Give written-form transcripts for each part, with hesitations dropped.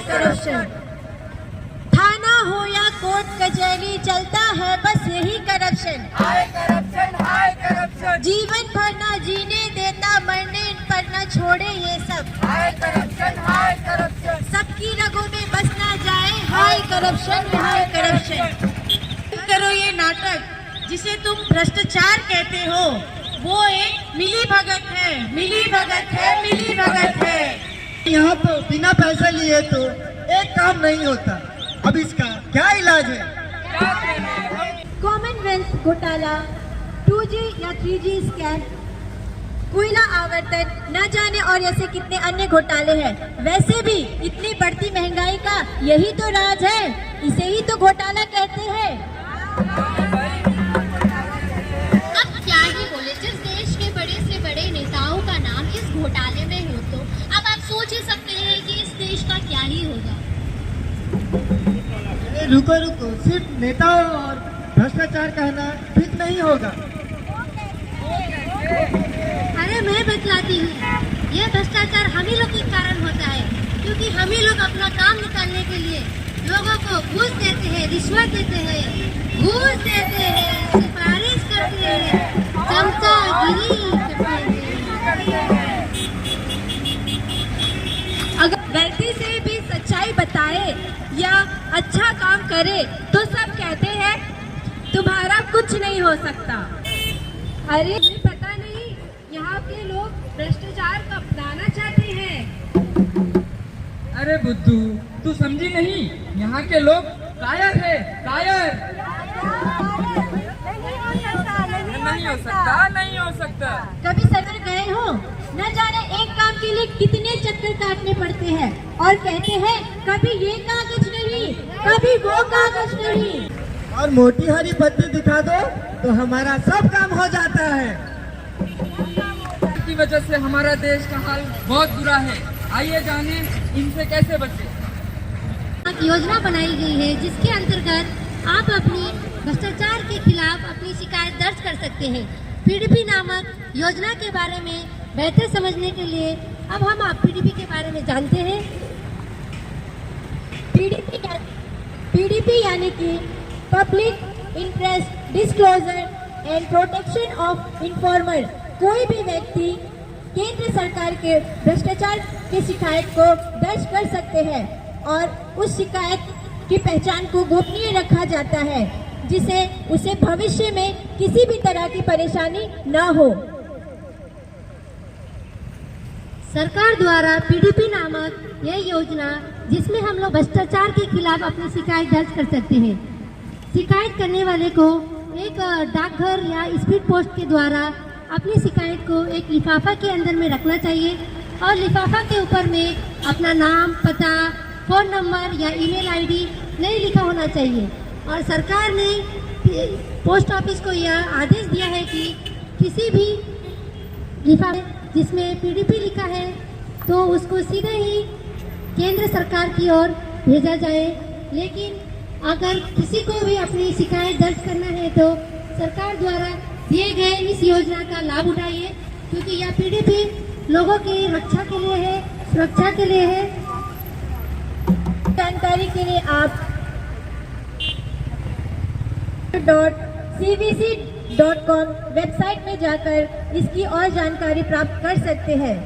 हाय corruption. थाना हो या कोर्ट कचहरी चलता है बस यही करप्शन। हाय करप्शन, हाय करप्शन। जीवन भर ना जीने देता, मरने पर ना छोड़े ये सब। हाय करप्शन, हाय करप्शन। सबकी रगों में बस ना जाए हाय करप्शन, हाय करप्शन। करो ये नाटक जिसे तुम भ्रष्टाचार कहते हो, वो एक मिली भगत है, मिली भगत है, मिली भगत है। यहाँ तो बिना पैसे लिए तो एक काम नहीं होता। अब इसका क्या इलाज है? कॉमनवेल्थ घोटाला, 2G या 3G स्कैम, कोयला आवर्तन, न जाने और ऐसे कितने अन्य घोटाले हैं। वैसे भी इतनी बढ़ती महंगाई का यही तो राज है, इसे ही तो घोटाला कहते हैं। अब क्या ही बोले, जिस देश के बड़े से बड़े नेताओं का नाम इस घोटाले में हो तो अब आप सोच ही सकते हैं कि इस देश का क्या ही होगा। रुको रुको, सिर्फ नेताओं और भ्रष्टाचार कहना ठीक नहीं होगा। अरे मैं बतलाती हूँ, यह भ्रष्टाचार हम ही लोग के कारण होता है, क्योंकि हम ही लोग अपना काम निकालने के लिए लोगों को घूस देते हैं, रिश्वत देते हैं, घूस देते हैं, सिफारिश करते हैं, चमचागिरी करते हैं। अगर गलती से भी सच्चाई बताए या अच्छा काम करे तो सब कहते हैं तुम्हारा कुछ नहीं हो सकता। अरे पता नहीं यहाँ के लोग भ्रष्टाचार को अपनाना चाहते हैं। अरे बुद्धू, तू समझी नहीं, यहाँ के लोग कायर है, कायर। नहीं हो सकता, नहीं हो सकता। कभी सदर गए हो, न जाने एक काम के लिए कितने चक्कर काटने पड़ते हैं और कहते हैं कभी ये कागज नहीं, कभी वो कागज नहीं। और मोटी हरी पत्ती दिखा दो तो हमारा सब काम हो जाता है। की वजह से हमारा देश का हाल बहुत बुरा है। आइए जाने इनसे कैसे बचे। एक योजना बनाई गई है जिसके अंतर्गत आप अपनी भ्रष्टाचार के खिलाफ अपनी शिकायत दर्ज कर सकते हैं। पीडीपी नामक योजना के बारे में बेहतर समझने के लिए अब हम आप पीडीपी के बारे में जानते हैं। पीडीपी यानी कि public interest disclosure and protection of informer. कोई भी व्यक्ति केंद्र सरकार के भ्रष्टाचार की शिकायत को दर्ज कर सकते हैं और उस शिकायत की पहचान को गोपनीय रखा जाता है, जिससे उसे भविष्य में किसी भी तरह की परेशानी न हो। सरकार द्वारा पीडीपी नामक यह योजना जिसमें हम लोग भ्रष्टाचार के खिलाफ अपनी शिकायत दर्ज कर सकते हैं। शिकायत करने वाले को एक डाकघर या स्पीड पोस्ट के द्वारा अपनी शिकायत को एक लिफाफा के अंदर में रखना चाहिए और लिफाफा के ऊपर में अपना नाम, पता, फ़ोन नंबर या ईमेल आईडी नहीं लिखा होना चाहिए। और सरकार ने पोस्ट ऑफिस को यह आदेश दिया है कि किसी भी लिफाफे जिसमें पीडीपी लिखा है तो उसको सीधे ही केंद्र सरकार की ओर भेजा जाए। लेकिन अगर किसी को भी अपनी शिकायत दर्ज करना है तो सरकार द्वारा दिए गए इस योजना का लाभ उठाइए, क्योंकि यह पीडीपी लोगों की रक्षा के लिए है, सुरक्षा के लिए है। जानकारी के लिए आप .cvc.com वेबसाइट में जाकर इसकी और जानकारी प्राप्त कर सकते हैं।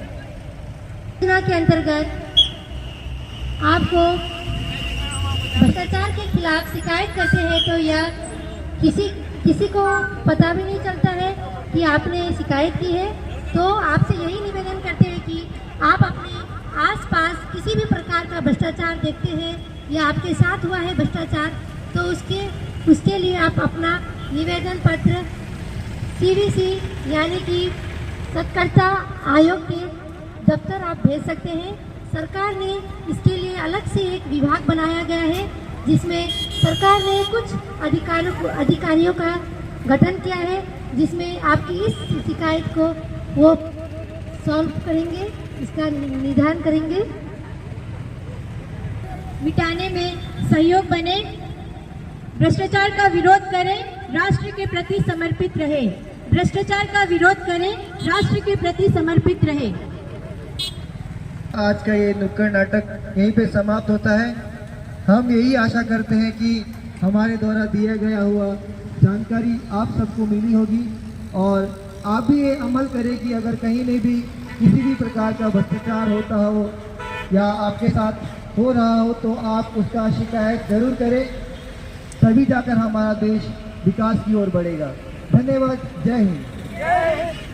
योजना के अंतर्गत आपको भ्रष्टाचार के खिलाफ शिकायत करते हैं तो यह किसी को पता भी नहीं चलता है कि आपने शिकायत की है। तो आपसे यही निवेदन करते हैं कि आप अपने आसपास किसी भी प्रकार का भ्रष्टाचार देखते हैं या आपके साथ हुआ है भ्रष्टाचार, तो उसके लिए आप अपना निवेदन पत्र CVC यानी कि सत्कर्ता आयोग के दफ्तर आप भेज सकते हैं। सरकार ने इसके लिए अलग से एक विभाग बनाया गया है, जिसमें सरकार ने कुछ अधिकारियों का गठन किया है, जिसमें आपकी इस शिकायत को वो सॉल्व करेंगे, इसका निदान करेंगे। मिटाने में सहयोग बने, भ्रष्टाचार का विरोध करें, राष्ट्र के प्रति समर्पित रहे। भ्रष्टाचार का विरोध करें, राष्ट्र के प्रति समर्पित रहे। आज का ये नुक्कड़ नाटक यहीं पे समाप्त होता है। हम यही आशा करते हैं कि हमारे द्वारा दिया गया हुआ जानकारी आप सबको मिली होगी और आप भी ये अमल करें कि अगर कहीं में भी किसी भी प्रकार का भ्रष्टाचार होता हो या आपके साथ हो रहा हो तो आप उसका शिकायत जरूर करें, तभी जाकर हमारा देश विकास की ओर बढ़ेगा। धन्यवाद। जय हिंद।